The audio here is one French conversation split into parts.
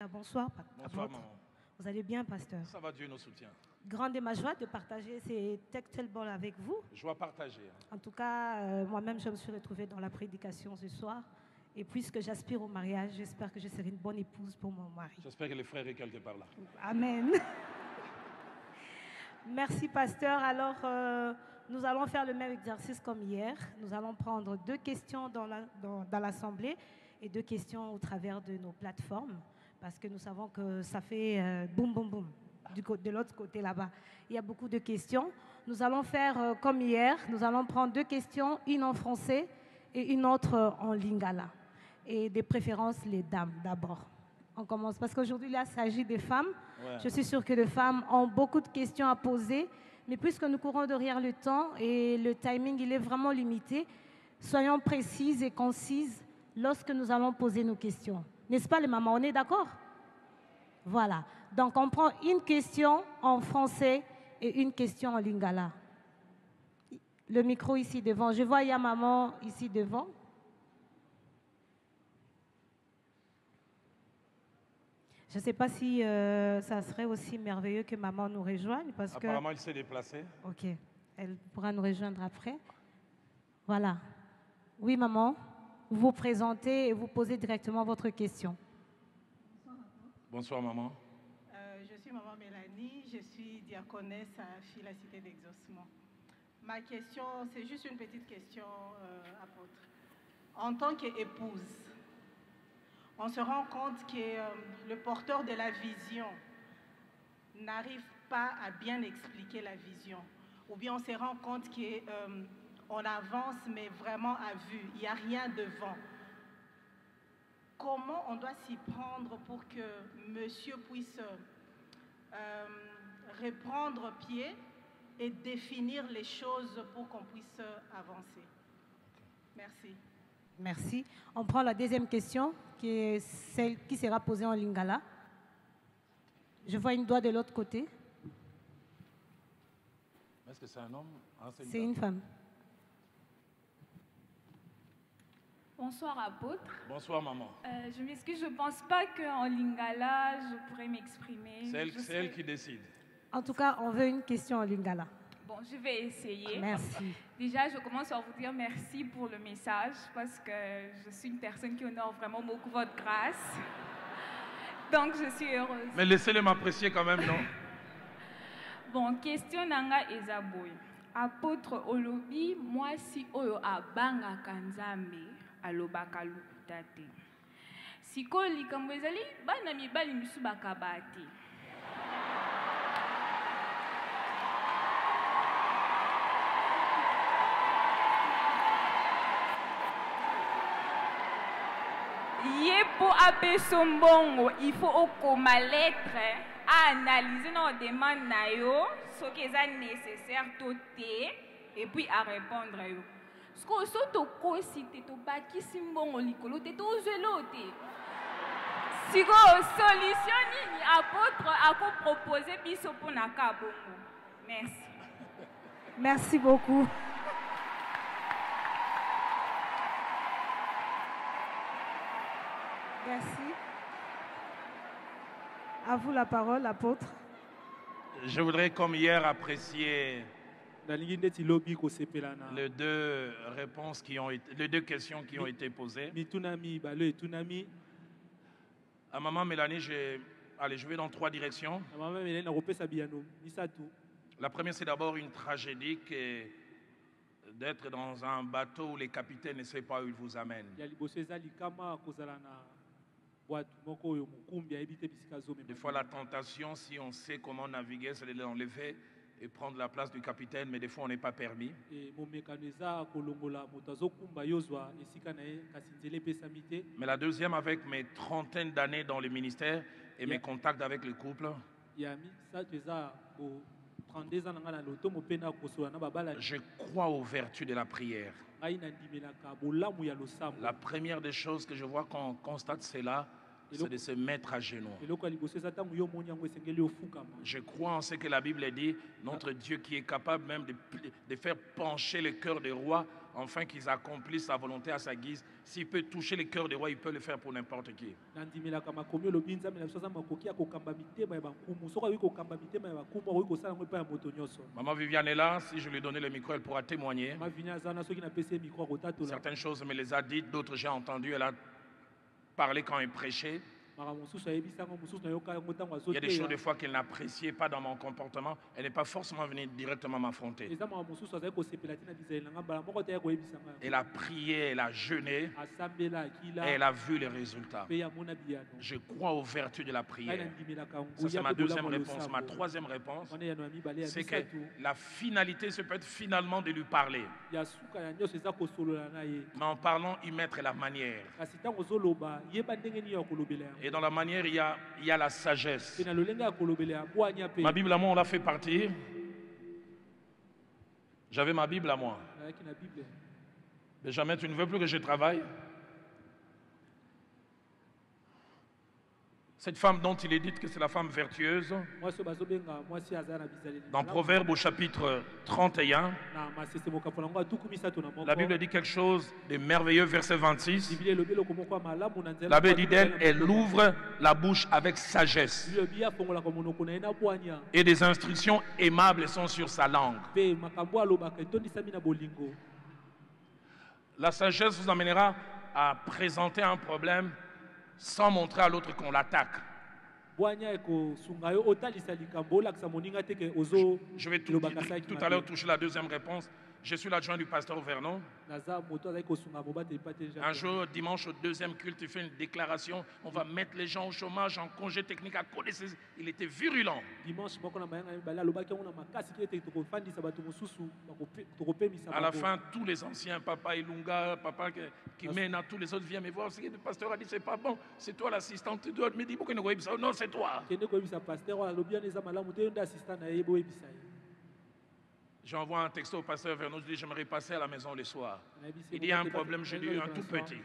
Bonsoir, Bonsoir, apôtre. maman. Vous allez bien, pasteur? Ça va, Dieu nous soutient. Grande est ma joie de partager ces textes avec vous. Joie partagée. En tout cas, moi-même, je me suis retrouvée dans la prédication ce soir. Et puisque j'aspire au mariage, j'espère que je serai une bonne épouse pour mon mari. J'espère que le frère est quelque part là. Amen. Merci, pasteur. Alors, nous allons faire le même exercice comme hier. Nous allons prendre 2 questions dans l'Assemblée et 2 questions au travers de nos plateformes, parce que nous savons que ça fait boum, boum, boum. De l'autre côté là-bas, il y a beaucoup de questions. Nous allons faire comme hier. Nous allons prendre 2 questions, une en français et une autre en lingala. Et de préférence, les dames d'abord. On commence parce qu'aujourd'hui, là, il s'agit des femmes. Ouais. Je suis sûre que les femmes ont beaucoup de questions à poser. Mais puisque nous courons derrière le temps et le timing, il est vraiment limité, soyons précises et concises lorsque nous allons poser nos questions. N'est-ce pas, les mamans? On est d'accord? Voilà. Donc, on prend une question en français et une question en lingala. Le micro ici devant. Je vois, il y a maman ici devant. Je ne sais pas si ça serait aussi merveilleux que maman nous rejoigne. Parce apparemment, elle s'est déplacée. Ok. Elle pourra nous rejoindre après. Voilà. Oui, maman. Vous vous présentez et vous posez directement votre question. Bonsoir, maman. Je suis maman Mélanie. Je suis diaconesse à la Cité d'Exaucement. Ma question, c'est juste une petite question, apôtre. En tant qu'épouse, on se rend compte que le porteur de la vision n'arrive pas à bien expliquer la vision. Ou bien on se rend compte qu'on avance, mais vraiment à vue. Il n'y a rien devant. Comment on doit s'y prendre pour que monsieur puisse reprendre pied et définir les choses pour qu'on puisse avancer? Merci. Merci. On prend la deuxième question, qui est celle qui sera posée en lingala. Je vois une doigt de l'autre côté. Est-ce que c'est un homme? C'est une femme. Bonsoir, apôtre. Bonsoir, maman. Je m'excuse, je ne pense pas qu'en lingala, je pourrais m'exprimer. C'est elle qui décide. En tout cas, on veut une question en lingala. Bon, je vais essayer. Merci. Déjà, je commence par vous dire merci pour le message parce que je suis une personne qui honore vraiment beaucoup votre grâce. Donc, je suis heureuse. Mais laissez-le m'apprécier quand même, non? Bon, question nanga ezaboy. Apôtre Olobi, moi si oyo abanga kanzambe alobaka lukuta te. Siko likambo ezali bana mibali misu bakaba te. Yepo apeso mbongo, il faut okoma lettre à analyser nos demandes na yo, ce qui est nécessaire tout et puis à répondre yo. Ce que so to ko cité to bakisi mbongo likolo te to zelo te. Siko solution nini apôtre ako proposer biso pona ka bongo. Merci. Merci beaucoup. Merci. À vous la parole, apôtre. Je voudrais, comme hier, apprécier les 2 réponses qui ont été, les 2 questions qui ont été posées. À maman Mélanie, je vais dans 3 directions. La première, c'est d'abord une tragédie d'être dans un bateau où les capitaines ne savent pas où ils vous amènent. Des fois, la tentation, si on sait comment naviguer, c'est de l'enlever et prendre la place du capitaine, mais des fois, on n'est pas permis. Mais la deuxième, avec mes trentaines d'années dans le ministère et mes contacts avec le couple, je crois aux vertus de la prière. La première des choses que je vois quand on constate, c'est là, c'est de se mettre à genoux. Je crois en ce que la Bible dit, notre Dieu qui est capable même de faire pencher le cœur des rois, afin qu'ils accomplissent sa volonté à sa guise. S'il peut toucher le cœur des rois, il peut le faire pour n'importe qui. Maman Viviane est là, si je lui donnais le micro, elle pourra témoigner. Certaines choses, elle me les a dites, d'autres j'ai entendu, elle a parlé quand elle prêchait. Il y a des choses des fois qu'elle n'appréciait pas dans mon comportement. Elle n'est pas forcément venue directement m'affronter. Elle a prié, elle a jeûné et elle a vu les résultats. Je crois aux vertus de la prière. Ça, c'est ma deuxième réponse. Ma troisième réponse, c'est que la finalité, c'est peut-être finalement de lui parler. Mais en parlant, y mettre la manière. Et dans la manière, il y a la sagesse. Ma Bible à moi, on l'a fait partir. J'avais ma Bible à moi. Benjamin, tu ne veux plus que je travaille? Cette femme dont il est dit que c'est la femme vertueuse, dans Proverbe au chapitre 31, la Bible dit quelque chose de merveilleux, verset 26. La Bible dit d'elle, elle ouvre la bouche avec sagesse. Et des instructions aimables sont sur sa langue. La sagesse vous amènera à présenter un problème sans montrer à l'autre qu'on l'attaque. Je vais tout à l'heure toucher la deuxième réponse. Je suis l'adjoint du pasteur Vernon. Un jour, dimanche, au deuxième culte, il fait une déclaration. On va mettre les gens au chômage, en congé technique à cause. Il était virulent. À la fin, tous les anciens, Papa Ilunga, Papa qui mène à tous les autres, viennent me voir. Ce que le pasteur a dit, c'est pas bon. C'est toi l'assistant. Tu dois me dire, non, c'est toi. J'envoie un texto au pasteur Vernon, je dis j'aimerais passer à la maison le soir. Il dit il y a un problème, je dis un tout petit.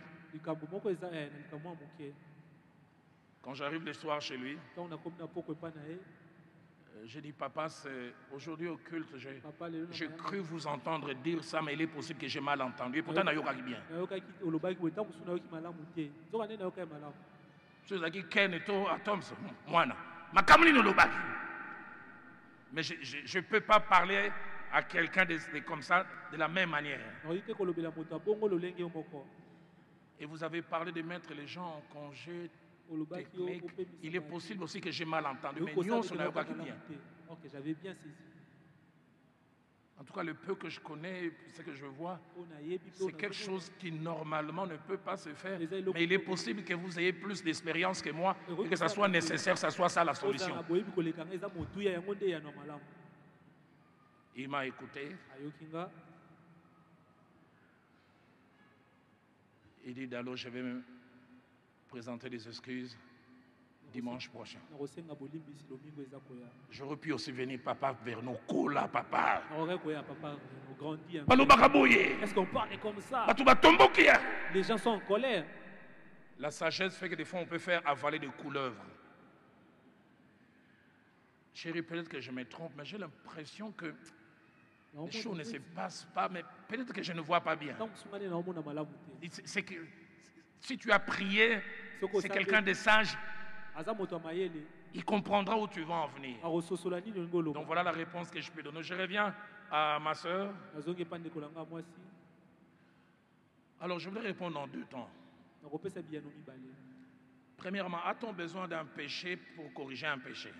Quand j'arrive le soir chez lui, j'ai dit papa, aujourd'hui au culte, j'ai cru vous entendre dire ça, mais il est possible que j'ai mal entendu. Et pourtant, il y a bien. Mais je ne peux pas parler à quelqu'un comme ça de la même manière. Et vous avez parlé de mettre les gens en congé technique. Il est possible aussi que j'ai mal entendu, mais nous, on n'a pas bien. Ok, j'avais bien saisi. En tout cas, le peu que je connais, ce que je vois, c'est quelque chose qui normalement ne peut pas se faire. Mais il est possible que vous ayez plus d'expérience que moi et que ça soit nécessaire, que ça soit ça la solution. Il m'a écouté. Il dit Dalo, je vais me présenter des excuses dimanche prochain. J'aurais pu aussi venir, papa, vers nos colas, papa. Est-ce qu'on parle comme ça? Les gens sont en colère. La sagesse fait que des fois on peut faire avaler des couleuvres. Chérie, peut-être que je me trompe, mais j'ai l'impression que les choses ne se passent pas, mais peut-être que je ne vois pas bien. C'est que si tu as prié, c'est quelqu'un de sage, il comprendra où tu vas en venir. Donc voilà la réponse que je peux donner. Je reviens à ma soeur. Alors je voudrais répondre en deux temps. Premièrement, a-t-on besoin d'un péché pour corriger un péché?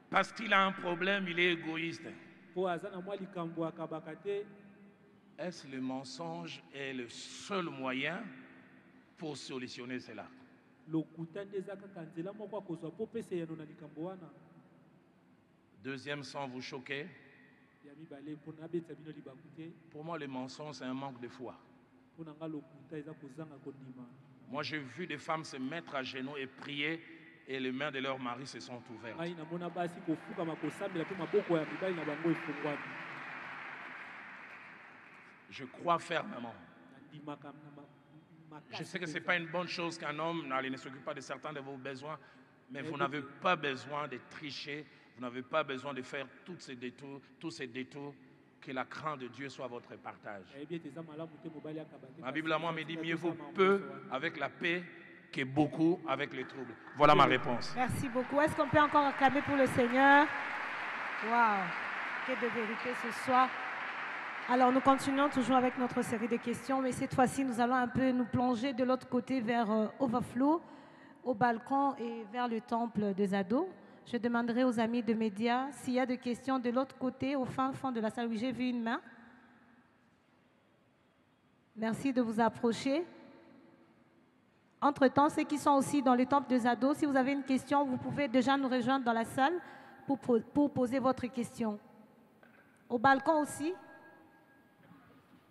Parce qu'il a un problème, il est égoïste. Est-ce le mensonge est le seul moyen pour solutionner cela? Deuxième, sans vous choquer, pour moi le mensonge c'est un manque de foi. Moi, j'ai vu des femmes se mettre à genoux et prier et les mains de leurs maris se sont ouvertes. Je crois fermement. Je sais que ce n'est pas une bonne chose qu'un homme ne s'occupe pas de certains de vos besoins, mais vous n'avez pas besoin de tricher, vous n'avez pas besoin de faire tous ces détours, que la crainte de Dieu soit votre partage. Ma Bible à moi me dit mieux vaut peu avec la paix que beaucoup avec les troubles. Voilà ma réponse. Merci beaucoup. Est-ce qu'on peut encore acclamer pour le Seigneur? Waouh, quelle de vérité ce soir. Alors, nous continuons toujours avec notre série de questions, mais cette fois-ci, nous allons un peu nous plonger de l'autre côté vers Overflow, au balcon et vers le temple des ados. Je demanderai aux amis de médias s'il y a des questions de l'autre côté, au fin fond de la salle. Oui, j'ai vu une main. Merci de vous approcher. Entre-temps, ceux qui sont aussi dans le temple des ados, si vous avez une question, vous pouvez déjà nous rejoindre dans la salle pour poser votre question. Au balcon aussi.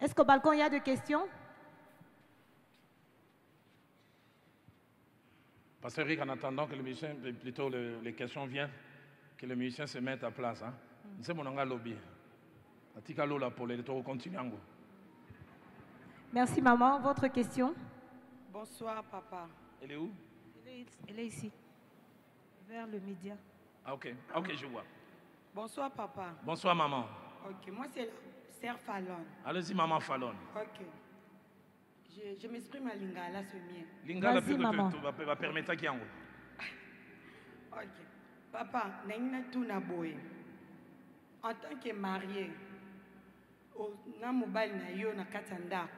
Est-ce qu'au balcon, il y a des questions? Pasteur Eric, en attendant que le musicien, plutôt les questions viennent, que le musicien se mette à place. C'est mon lobby. Merci maman. Votre question? Bonsoir papa. Elle est où? Elle est ici, vers le média. Ah ok, ok, je vois. Bonsoir papa. Bonsoir maman. Ok, moi c'est Sœur Fallon. Allez-y maman Fallon. Ok. Je m'exprime à Lingala ce mien. Lingala va permettre qu'il y ait. Ok. Papa, Nengina Tunaboye. En tant que marié, na mobile na yo na katanda,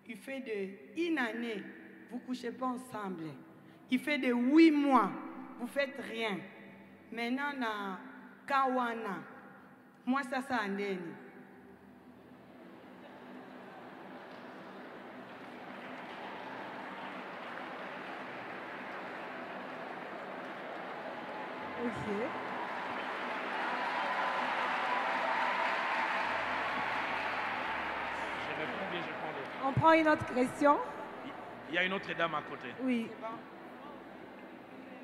il fait de une année, vous couchez pas ensemble. Il fait de 8 mois, vous faites rien. Maintenant na Kawana, moi ça andeni. Ok. Je réponds bien, je prends l'autre. On prend une autre question. Il y a une autre dame à côté. Oui.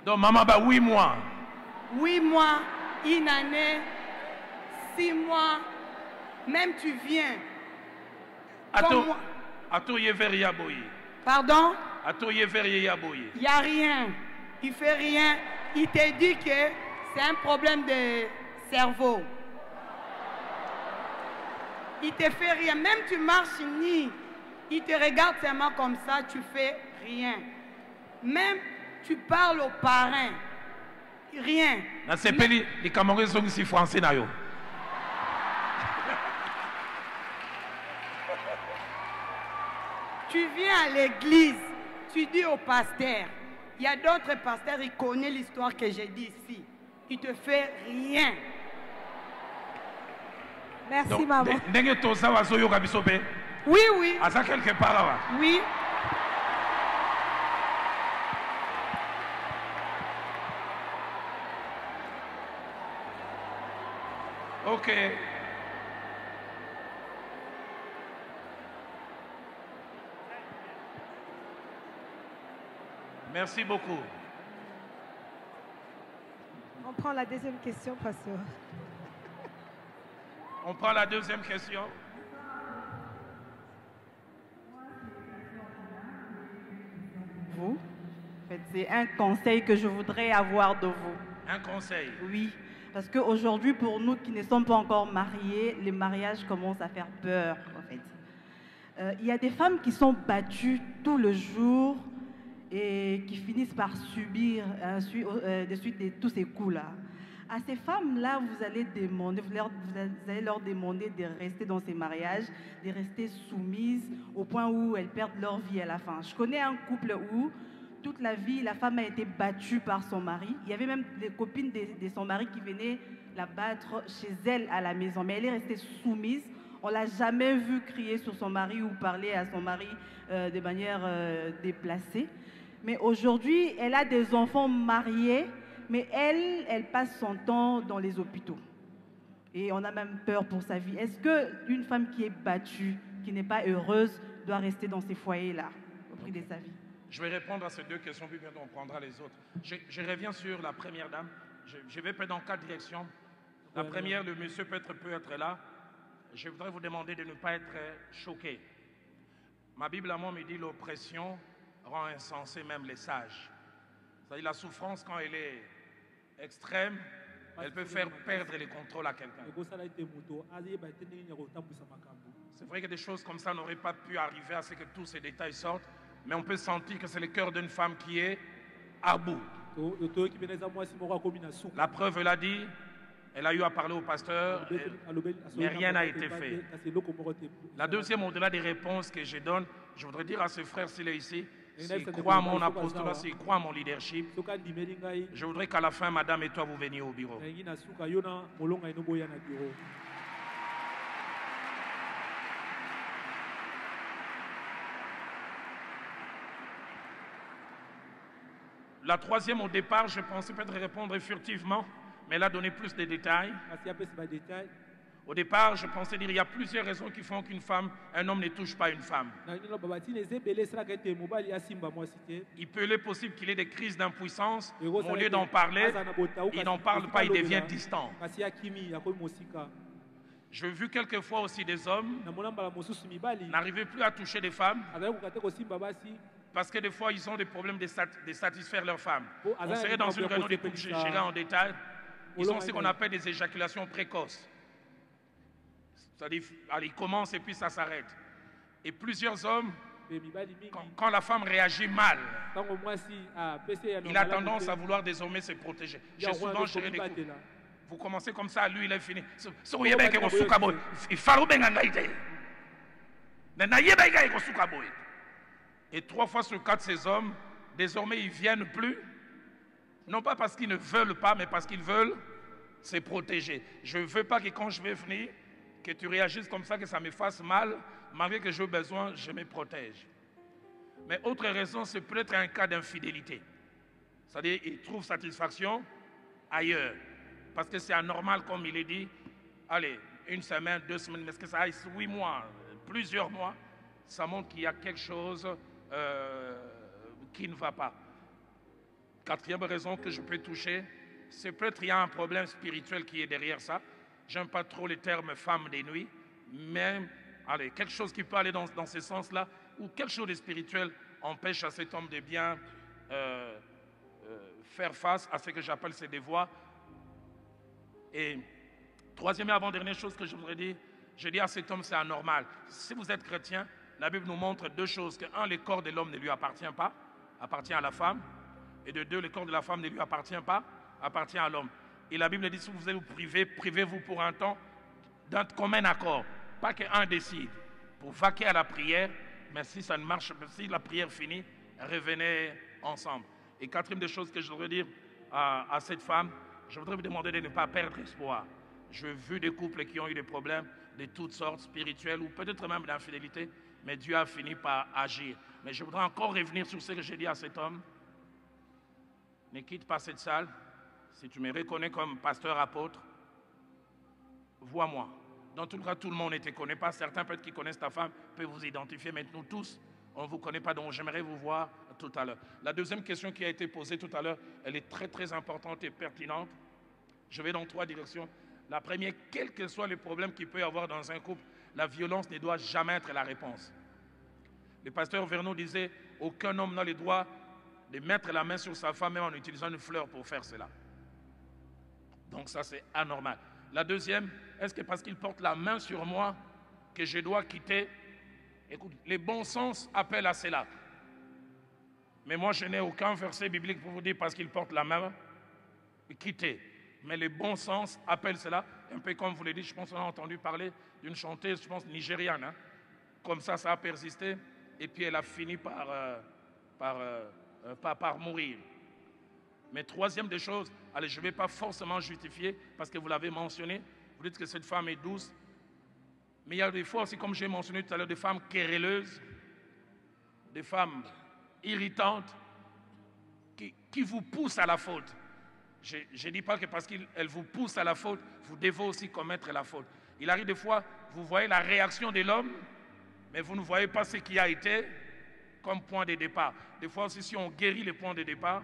Donc maman, 8 mois. 8 mois, une année, 6 mois, même tu viens. Pardon? Il n'y a rien. Il ne fait rien. Il te dit que c'est un problème de cerveau. Il te fait rien. Même tu marches ni. Il te regarde seulement comme ça, tu fais rien. Même tu parles aux parents. Rien. Les Camerounais sont aussi français. Tu viens à l'église, tu dis au pasteur. Il y a d'autres pasteurs, ils connaissent l'histoire que j'ai dit ici. Il ne te fait rien. Merci, donc, maman. Oui, oui. À ça quelque part là. Oui. Ok. Merci beaucoup. On prend la deuxième question, pasteur. On prend la deuxième question. Vous, en fait, c'est un conseil que je voudrais avoir de vous. Un conseil? Oui, parce qu'aujourd'hui, pour nous qui ne sommes pas encore mariés, les mariages commencent à faire peur, en fait. Il y a des femmes qui sont battues tout le jour et qui finissent par subir de suite de tous ces coups-là. À ces femmes-là, vous allez leur demander de rester dans ces mariages, de rester soumises au point où elles perdent leur vie à la fin. Je connais un couple où toute la vie, la femme a été battue par son mari. Il y avait même des copines de son mari qui venaient la battre chez elle à la maison, mais elle est restée soumise. On ne l'a jamais vue crier sur son mari ou parler à son mari de manière déplacée. Mais aujourd'hui, elle a des enfants mariés, mais elle passe son temps dans les hôpitaux. Et on a même peur pour sa vie. Est-ce qu'une femme qui est battue, qui n'est pas heureuse, doit rester dans ces foyers-là, au prix de sa vie? Je vais répondre à ces deux questions, puis bientôt on prendra les autres. Je reviens sur la première dame. Je vais peut-être dans 4 directions. La première, le monsieur peut être là. Je voudrais vous demander de ne pas être choqué. Ma Bible à moi me dit l'oppression rend insensé même les sages. C'est-à-dire la souffrance, quand elle est extrême, elle peut faire perdre le contrôle à quelqu'un. C'est vrai que des choses comme ça n'auraient pas pu arriver à ce que tous ces détails sortent, mais on peut sentir que c'est le cœur d'une femme qui est à bout. La preuve, elle a dit, elle a eu à parler au pasteur, mais rien n'a été fait. La deuxième, au-delà des réponses que je donne, je voudrais dire à ce frère s'il est ici, s'il croit à mon apostolat, s'il croit à mon leadership, je voudrais qu'à la fin, madame et toi, vous veniez au bureau. La troisième, au départ, je pensais peut-être répondre furtivement, mais elle a donné plus de détails. Au départ, je pensais dire qu'il y a plusieurs raisons qui font un homme ne touche pas une femme. Il peut être possible qu'il ait des crises d'impuissance. Au lieu d'en parler, il n'en parle pas, il devient distant. J'ai vu quelquefois aussi des hommes n'arriver plus à toucher des femmes parce que des fois, ils ont des problèmes de satisfaire leurs femmes. On serait dans une réunion de couple, j'irai en détail. Ils ont ce qu'on appelle des éjaculations précoces. C'est-à-dire, ils commencent et puis ça s'arrête. Et plusieurs hommes, quand la femme réagit mal, il a tendance à vouloir désormais se protéger. J'ai souvent géré des couples. Vous commencez comme ça, lui, il est fini. Et 3 fois sur 4, ces hommes, désormais, ils ne viennent plus. Non pas parce qu'ils ne veulent pas, mais parce qu'ils veulent se protéger. Je ne veux pas que quand je vais venir, que tu réagisses comme ça, que ça me fasse mal, malgré que j'ai besoin, je me protège. Mais autre raison, c'est peut-être un cas d'infidélité. C'est-à-dire qu'il trouve satisfaction ailleurs. Parce que c'est anormal, comme il est dit, allez, 1 semaine, 2 semaines, mais est-ce que ça aille 8 mois, plusieurs mois, ça montre qu'il y a quelque chose qui ne va pas. 4e raison que je peux toucher, c'est peut-être qu'il y a un problème spirituel qui est derrière ça. J'aime pas trop les termes femme des nuits, mais allez, quelque chose qui peut aller dans ce sens-là, ou quelque chose de spirituel empêche à cet homme de bien faire face à ce que j'appelle ses devoirs. Et 3e et avant-dernière chose que je voudrais dire, je dis à cet homme, c'est anormal. Si vous êtes chrétien, la Bible nous montre 2 choses. Que 1, le corps de l'homme ne lui appartient pas, appartient à la femme. Et de 2, le corps de la femme ne lui appartient pas, appartient à l'homme. Et la Bible dit, si vous allez vous priver, privez-vous pour un temps d'un commun accord. Pas qu'un décide pour vaquer à la prière, mais si ça ne marche pas, si la prière finit, revenez ensemble. Et 4e des choses que je voudrais dire à cette femme, je voudrais vous demander de ne pas perdre espoir. J'ai vu des couples qui ont eu des problèmes de toutes sortes, spirituels ou peut-être même d'infidélité, mais Dieu a fini par agir. Mais je voudrais encore revenir sur ce que j'ai dit à cet homme. Ne quitte pas cette salle. Si tu me reconnais comme pasteur apôtre, vois-moi. Dans tout le cas, tout le monde ne te connaît pas. Certains peut-être qui connaissent ta femme peuvent vous identifier, mais nous tous, on ne vous connaît pas, donc j'aimerais vous voir tout à l'heure. La deuxième question qui a été posée tout à l'heure, elle est très très importante et pertinente. Je vais dans 3 directions. La première, quel que soit le problème qu'il peut y avoir dans un couple, la violence ne doit jamais être la réponse. Le pasteur Vernon disait, aucun homme n'a le droit de mettre la main sur sa femme même en utilisant une fleur pour faire cela. Donc ça, c'est anormal. La deuxième, est-ce que parce qu'il porte la main sur moi que je dois quitter? Écoute, le bon sens appelle à cela. Mais moi, je n'ai aucun verset biblique pour vous dire parce qu'il porte la main, quitter. Mais le bon sens appelle cela. Un peu comme vous l'avez dit, je pense qu'on a entendu parler d'une chanteuse, je pense, nigériane. Hein. Comme ça a persisté. Et puis elle a fini par mourir. Mais 3e des choses, allez, je ne vais pas forcément justifier parce que vous l'avez mentionné. Vous dites que cette femme est douce. Mais il y a des fois aussi, comme j'ai mentionné tout à l'heure, des femmes querelleuses, des femmes irritantes qui vous poussent à la faute. Je ne dis pas que parce qu'elles vous poussent à la faute, vous devez aussi commettre la faute. Il arrive des fois, vous voyez la réaction de l'homme, mais vous ne voyez pas ce qui a été comme point de départ. Des fois aussi, si on guérit les points de départ,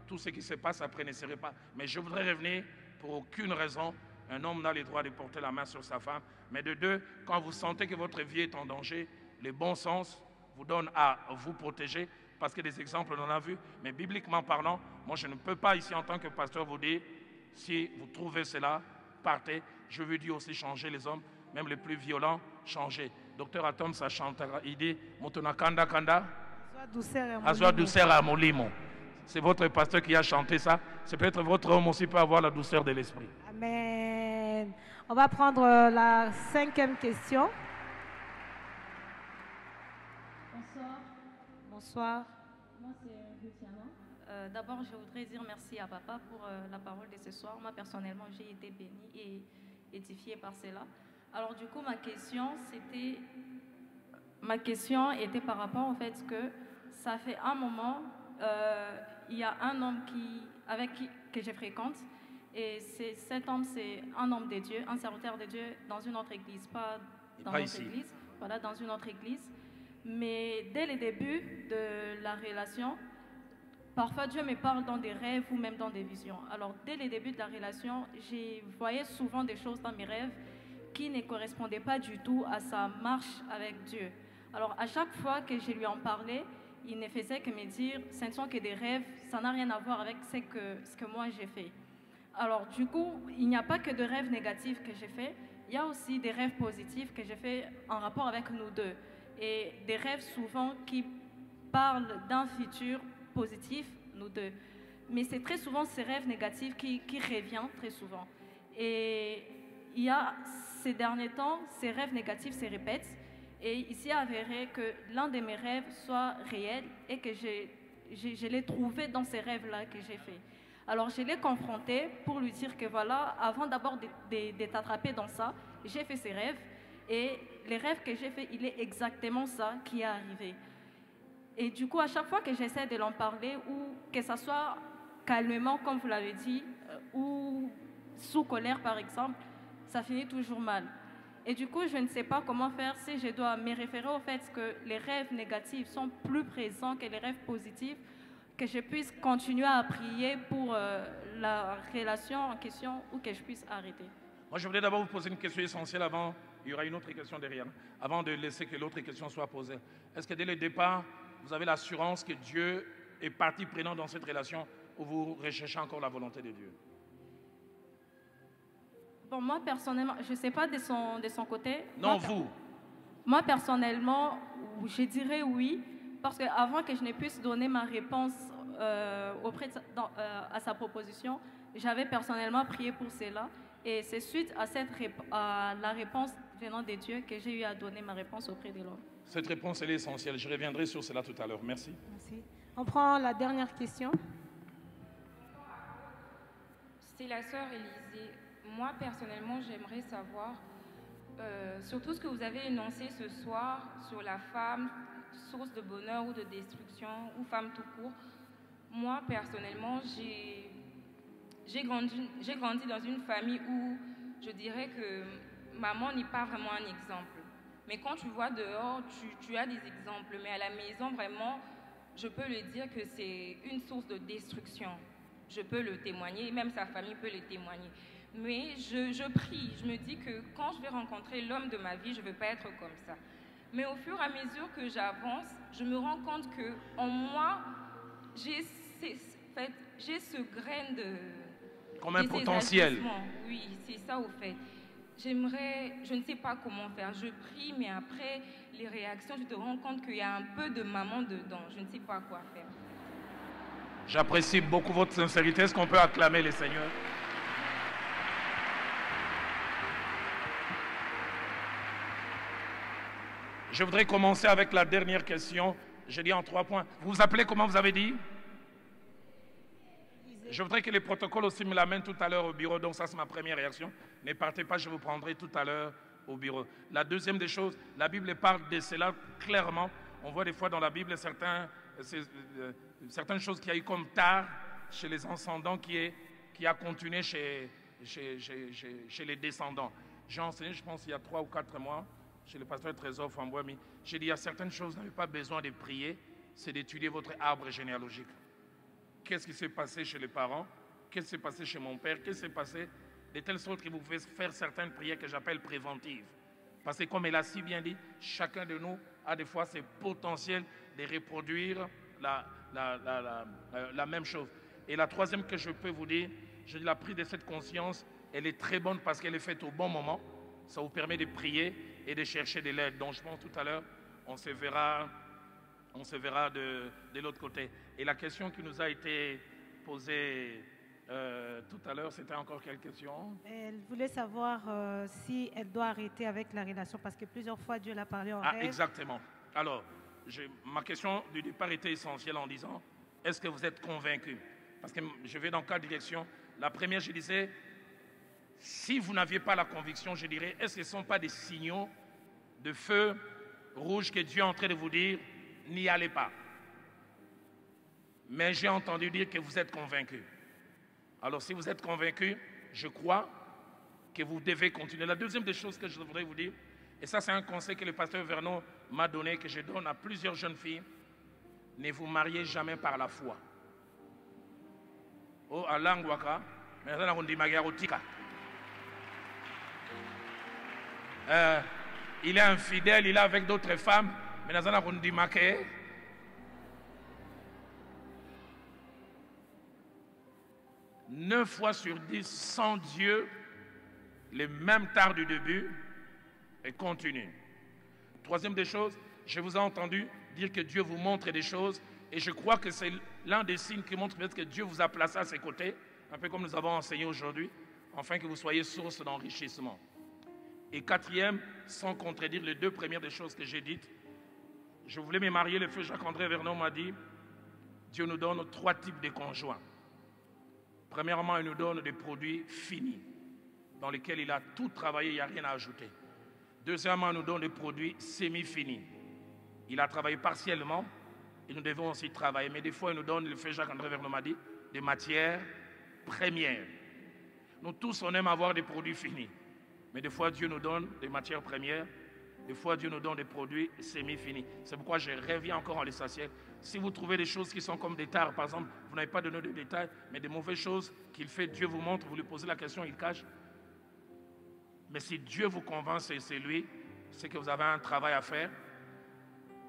tout ce qui se passe après ne serait pas. Mais je voudrais revenir, pour aucune raison, un homme n'a le droit de porter la main sur sa femme. Mais de deux, quand vous sentez que votre vie est en danger, le bon sens vous donne à vous protéger, parce que des exemples, on en a vu. Mais bibliquement parlant, moi je ne peux pas ici en tant que pasteur vous dire, si vous trouvez cela, partez. Je veux dire aussi changer les hommes, même les plus violents, changer. Docteur Atom, ça chante, il dit, Motona Kanda Kanda, Azwa douceur à Molimo. C'est votre pasteur qui a chanté ça. C'est peut-être votre homme aussi peut avoir la douceur de l'esprit. Amen. On va prendre la 5e question. Bonsoir. Bonsoir. Moi, c'est Luciana. D'abord, je voudrais dire merci à papa pour la parole de ce soir. Moi, personnellement, j'ai été bénie et édifiée par cela. Alors, du coup, ma question était par rapport au fait que ça fait un moment... il y a un homme que je fréquente et cet homme, c'est un homme de Dieu, un serviteur de Dieu dans une autre église, pas dans notre église, voilà, dans une autre église. Mais dès le début de la relation, parfois Dieu me parle dans des rêves ou même dans des visions. Alors dès le début de la relation, je voyais souvent des choses dans mes rêves qui ne correspondaient pas du tout à sa marche avec Dieu. Alors à chaque fois que je lui en parlais, il ne faisait que me dire, ce ne sont que des rêves, ça n'a rien à voir avec ce que moi j'ai fait. Alors du coup, il n'y a pas que de rêves négatifs que j'ai fait, il y a aussi des rêves positifs que j'ai fait en rapport avec nous deux. Et des rêves souvent qui parlent d'un futur positif, nous deux. Mais c'est très souvent ces rêves négatifs qui reviennent très souvent. Et il y a ces derniers temps, ces rêves négatifs se répètent. Et il s'est avéré que l'un de mes rêves soit réel et que je l'ai trouvé dans ces rêves-là que j'ai fait. Alors je l'ai confronté pour lui dire que voilà, avant d'abord de t'attraper dans ça, j'ai fait ces rêves et les rêves que j'ai fait, il est exactement ça qui est arrivé. Et du coup, à chaque fois que j'essaie de l'en parler ou que ça soit calmement, comme vous l'avez dit, ou sous colère par exemple, ça finit toujours mal. Et du coup, je ne sais pas comment faire si je dois me référer au fait que les rêves négatifs sont plus présents que les rêves positifs, que je puisse continuer à prier pour la relation en question ou que je puisse arrêter. Moi, je voudrais d'abord vous poser une question essentielle avant, il y aura une autre question derrière, avant de laisser que l'autre question soit posée. Est-ce que dès le départ, vous avez l'assurance que Dieu est partie prenante dans cette relation ou vous recherchez encore la volonté de Dieu? Bon, moi, personnellement, je ne sais pas de son côté. Non, vous. Moi, personnellement, je dirais oui, parce qu'avant que je ne puisse donner ma réponse à sa proposition, j'avais personnellement prié pour cela. Et c'est suite à la réponse venant de Dieu que j'ai eu à donner ma réponse auprès de l'homme. Cette réponse, elle est essentielle. Je reviendrai sur cela tout à l'heure. Merci. Merci. On prend la dernière question. C'est la sœur Élisée. Moi, personnellement, j'aimerais savoir, sur tout ce que vous avez énoncé ce soir, sur la femme, source de bonheur ou de destruction, ou femme tout court. Moi, personnellement, j'ai grandi dans une famille où je dirais que maman n'est pas vraiment un exemple. Mais quand tu vois dehors, tu as des exemples. Mais à la maison, vraiment, je peux le dire que c'est une source de destruction. Je peux le témoigner, même sa famille peut le témoigner. Mais je prie, je me dis que quand je vais rencontrer l'homme de ma vie, je ne veux pas être comme ça. Mais au fur et à mesure que j'avance, je me rends compte qu'en moi, j'ai ce grain de... Comme un potentiel. Oui, c'est ça au fait. Je ne sais pas comment faire. Je prie, mais après les réactions, je te rends compte qu'il y a un peu de maman dedans. Je ne sais pas quoi faire. J'apprécie beaucoup votre sincérité. Est-ce qu'on peut acclamer les seigneurs? Je voudrais commencer avec la dernière question. Je dis en 3 points. Vous vous appelez comment, vous avez dit? Je voudrais que les protocoles aussi me l'amènent tout à l'heure au bureau. Donc ça, c'est ma première réaction. Ne partez pas, je vous prendrai tout à l'heure au bureau. La deuxième des choses, la Bible parle de cela clairement. On voit des fois dans la Bible certaines choses qui a eu comme tard chez les ascendants qui a continué chez les descendants. J'ai enseigné, je pense, il y a 3 ou 4 mois, chez le pasteur Trésor Fambouami. J'ai dit, il y a certaines choses, vous n'avez pas besoin de prier. c'est d'étudier votre arbre généalogique. Qu'est-ce qui s'est passé chez les parents? Qu'est-ce qui s'est passé chez mon père? Qu'est-ce qui s'est passé? De telle sorte que vous pouvez faire certaines prières que j'appelle préventives. Parce que comme elle a si bien dit, chacun de nous a des fois ce potentiel de reproduire la même chose. Et la troisième que je peux vous dire, je la prise de cette conscience, elle est très bonne parce qu'elle est faite au bon moment. Ça vous permet de prier et de chercher de l'aide. Donc je pense tout à l'heure, on se verra de l'autre côté. Et la question qui nous a été posée tout à l'heure, c'était encore quelle question? Elle voulait savoir si elle doit arrêter avec la relation parce que plusieurs fois Dieu l'a parlé en rêve. Exactement. Alors, ma question du départ était essentielle en disant, est-ce que vous êtes convaincu? Parce que je vais dans 4 directions. La première, je disais, si vous n'aviez pas la conviction, je dirais, est-ce que ce ne sont pas des signaux de feu rouge que Dieu est en train de vous dire, n'y allez pas? Mais j'ai entendu dire que vous êtes convaincu. Alors, si vous êtes convaincu, je crois que vous devez continuer. La deuxième des choses que je voudrais vous dire, et ça c'est un conseil que le pasteur Vernon m'a donné, que je donne à plusieurs jeunes filles, ne vous mariez jamais par la foi. Oh, alangwaka, mais on dit magarotika. Il est infidèle, il est avec d'autres femmes, mais on dit maké. 9 fois sur 10, sans Dieu, les mêmes tares du début, et continue. Troisième des choses, je vous ai entendu dire que Dieu vous montre des choses, et je crois que c'est l'un des signes qui montre peut-être que Dieu vous a placé à ses côtés, un peu comme nous avons enseigné aujourd'hui, afin que vous soyez source d'enrichissement. Et quatrième, sans contredire les 2 premières des choses que j'ai dites, je voulais me marier, le feu Jacques-André Vernon m'a dit, Dieu nous donne 3 types de conjoints. Premièrement, il nous donne des produits finis, dans lesquels il a tout travaillé, il n'y a rien à ajouter. Deuxièmement, il nous donne des produits semi-finis. Il a travaillé partiellement, et nous devons aussi travailler. Mais des fois, il nous donne, le fait Jacques-André Vernon m'a dit, des matières premières. Nous tous, on aime avoir des produits finis. Mais des fois, Dieu nous donne des matières premières. Des fois, Dieu nous donne des produits semi-finis. C'est pourquoi je reviens encore en l'essentiel. Si vous trouvez des choses qui sont comme des tares, par exemple, vous n'avez pas donné de détails, mais des mauvaises choses qu'il fait, Dieu vous montre, vous lui posez la question, il cache. Mais si Dieu vous convainc, c'est lui, c'est que vous avez un travail à faire.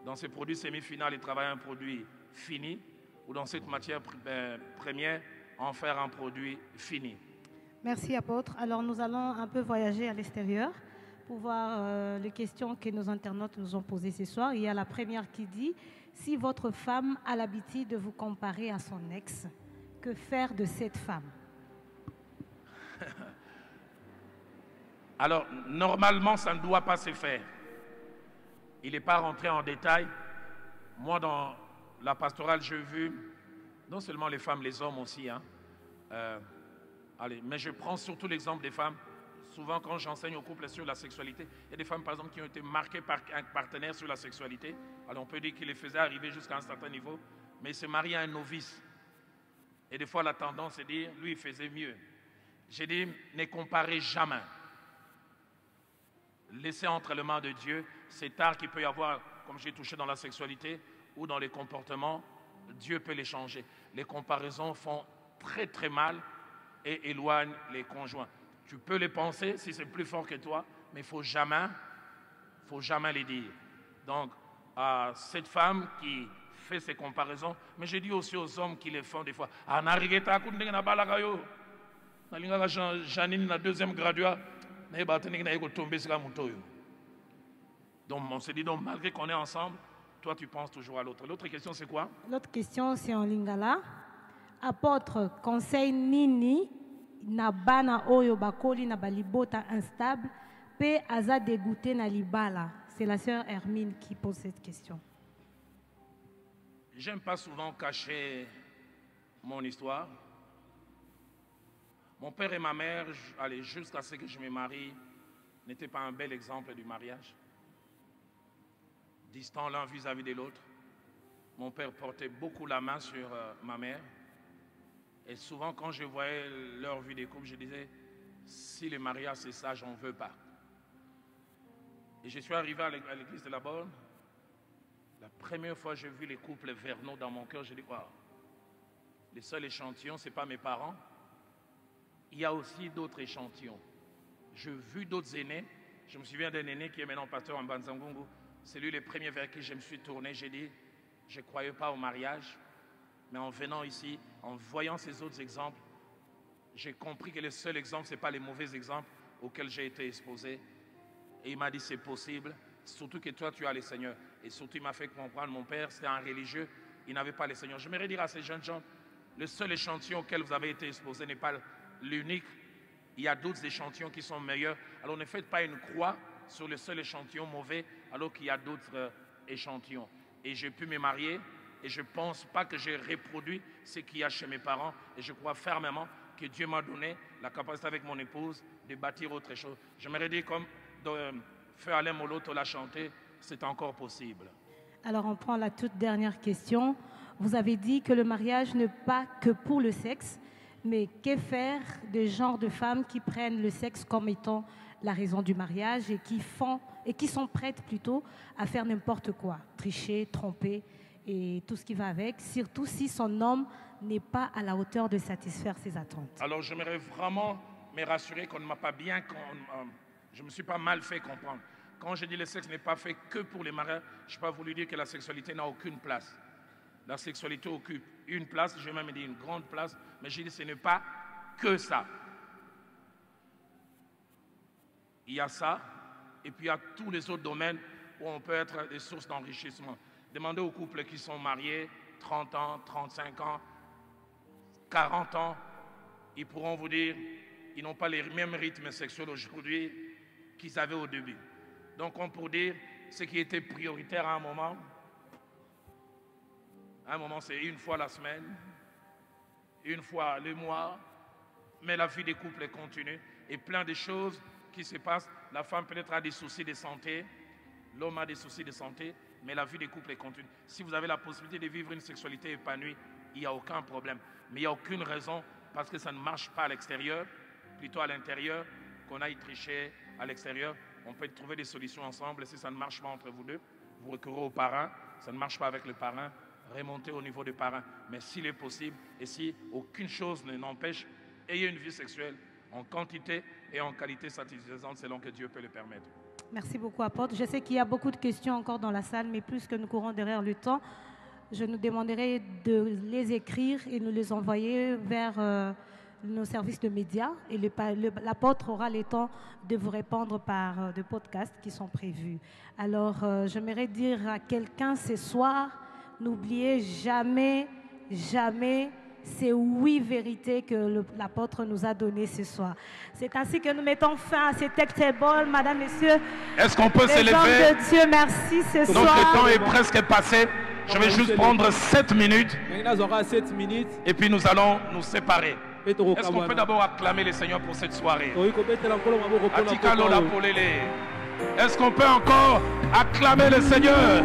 Dans ces produits semi-finaux, il travaille un produit fini, ou dans cette matière première, en faire un produit fini. Merci, apôtre. Alors, nous allons un peu voyager à l'extérieur pour voir les questions que nos internautes nous ont posées ce soir. Il y a la première qui dit, si votre femme a l'habitude de vous comparer à son ex, que faire de cette femme? Alors, normalement, ça ne doit pas se faire. Il n'est pas rentré en détail. Moi, dans la pastorale, j'ai vu, non seulement les femmes, les hommes aussi, hein, mais je prends surtout l'exemple des femmes. Souvent, quand j'enseigne aux couples sur la sexualité, il y a des femmes, par exemple, qui ont été marquées par un partenaire sur la sexualité. Alors, on peut dire qu'il les faisait arriver jusqu'à un certain niveau, mais il se marie à un novice. Et des fois, la tendance est de dire, lui, il faisait mieux. J'ai dit, ne comparez jamais. Laissez entre les mains de Dieu cet art qu'il peut y avoir, comme j'ai touché dans la sexualité ou dans les comportements, Dieu peut les changer. Les comparaisons font très très mal et éloignent les conjoints. Tu peux les penser si c'est plus fort que toi, mais il ne faut jamais les dire. Donc, à cette femme qui fait ces comparaisons, mais je dis aussi aux hommes qui les font des fois. Janine, la deuxième graduate, donc on se dit, donc, malgré qu'on est ensemble, toi tu penses toujours à l'autre. L'autre question c'est quoi? L'autre question c'est en lingala. Apôtre, conseil nini na bana oyo bakoli na balibota instable pe aza dégoûté na libala? C'est la sœur Hermine qui pose cette question. J'aime pas souvent cacher mon histoire. Mon père et ma mère, jusqu'à ce que je me marie, n'étaient pas un bel exemple du mariage. Distants l'un vis-à-vis de l'autre. Mon père portait beaucoup la main sur ma mère. Et souvent, quand je voyais leur vie de couple, je disais, si le mariage c'est ça, j'en veux pas. Et je suis arrivé à l'église de la Borne. La première fois que j'ai vu les couples vernaux dans mon cœur, j'ai dit, wow, les seuls échantillons, ce n'est pas mes parents. Il y a aussi d'autres échantillons. J'ai vu d'autres aînés. Je me souviens d'un aîné qui est maintenant pasteur en Banzangungu. C'est lui le premier vers qui je me suis tourné. J'ai dit, je ne croyais pas au mariage. Mais en venant ici, en voyant ces autres exemples, j'ai compris que le seul exemple, ce n'est pas les mauvais exemples auxquels j'ai été exposé. Et il m'a dit, c'est possible. Surtout que toi, tu as le Seigneur. Et surtout, il m'a fait comprendre, mon père, c'était un religieux. Il n'avait pas le Seigneur. J'aimerais dire à ces jeunes gens, le seul échantillon auquel vous avez été exposé n'est pas l'unique. Il y a d'autres échantillons qui sont meilleurs. Alors ne faites pas une croix sur le seul échantillon mauvais, alors qu'il y a d'autres échantillons. Et j'ai pu me marier, et je ne pense pas que j'ai reproduit ce qu'il y a chez mes parents. Et je crois fermement que Dieu m'a donné la capacité avec mon épouse de bâtir autre chose. J'aimerais dire comme Feu Alain Moloto l'a chanté, c'est encore possible. Alors on prend la toute dernière question. Vous avez dit que le mariage n'est pas que pour le sexe, mais que faire des genres de femmes qui prennent le sexe comme étant la raison du mariage et qui sont prêtes plutôt à faire n'importe quoi, tricher, tromper et tout ce qui va avec, surtout si son homme n'est pas à la hauteur de satisfaire ses attentes. Alors j'aimerais vraiment me rassurer qu'on ne m'a pas bien, je ne me suis pas mal fait comprendre. Quand je dis le sexe n'est pas fait que pour les mariages, je n'ai pas voulu dire que la sexualité n'a aucune place. La sexualité occupe une place, j'ai même dit une grande place, mais j'ai dit que ce n'est pas que ça. Il y a ça, et puis il y a tous les autres domaines où on peut être des sources d'enrichissement. Demandez aux couples qui sont mariés, 30 ans, 35 ans, 40 ans, ils pourront vous dire qu'ils n'ont pas les mêmes rythmes sexuels aujourd'hui qu'ils avaient au début. Donc on peut dire ce qui était prioritaire à un moment c'est une fois la semaine, une fois le mois, mais la vie des couples continue et plein de choses qui se passent. La femme peut-être a des soucis de santé, l'homme a des soucis de santé, mais la vie des couples continue. Si vous avez la possibilité de vivre une sexualité épanouie, il n'y a aucun problème. Mais il n'y a aucune raison, parce que ça ne marche pas à l'extérieur, plutôt à l'intérieur, qu'on aille tricher à l'extérieur. On peut trouver des solutions ensemble. Si ça ne marche pas entre vous deux, vous recourez au parrain. Ça ne marche pas avec le parrain, remontez au niveau des parrains. Mais s'il est possible, et si aucune chose ne n'empêche, ayez une vie sexuelle en quantité et en qualité satisfaisante selon que Dieu peut le permettre. Merci beaucoup, apôtre. Je sais qu'il y a beaucoup de questions encore dans la salle, mais plus que nous courons derrière le temps, je nous demanderai de les écrire et nous les envoyer vers nos services de médias. Et l'apôtre aura le temps de vous répondre par des podcasts qui sont prévus. Alors, j'aimerais dire à quelqu'un ce soir, n'oubliez jamais, jamais ces 8 vérités que l'apôtre nous a données ce soir. C'est ainsi que nous mettons fin à ces textes tables, madame, messieurs. Est-ce qu'on peut se lever? De Dieu, merci ce soir. Donc le temps est presque passé. Je vais juste prendre 7 minutes. Et puis nous allons nous séparer. Est-ce qu'on peut d'abord acclamer le Seigneur pour cette soirée? Est-ce qu'on peut encore acclamer le Seigneur?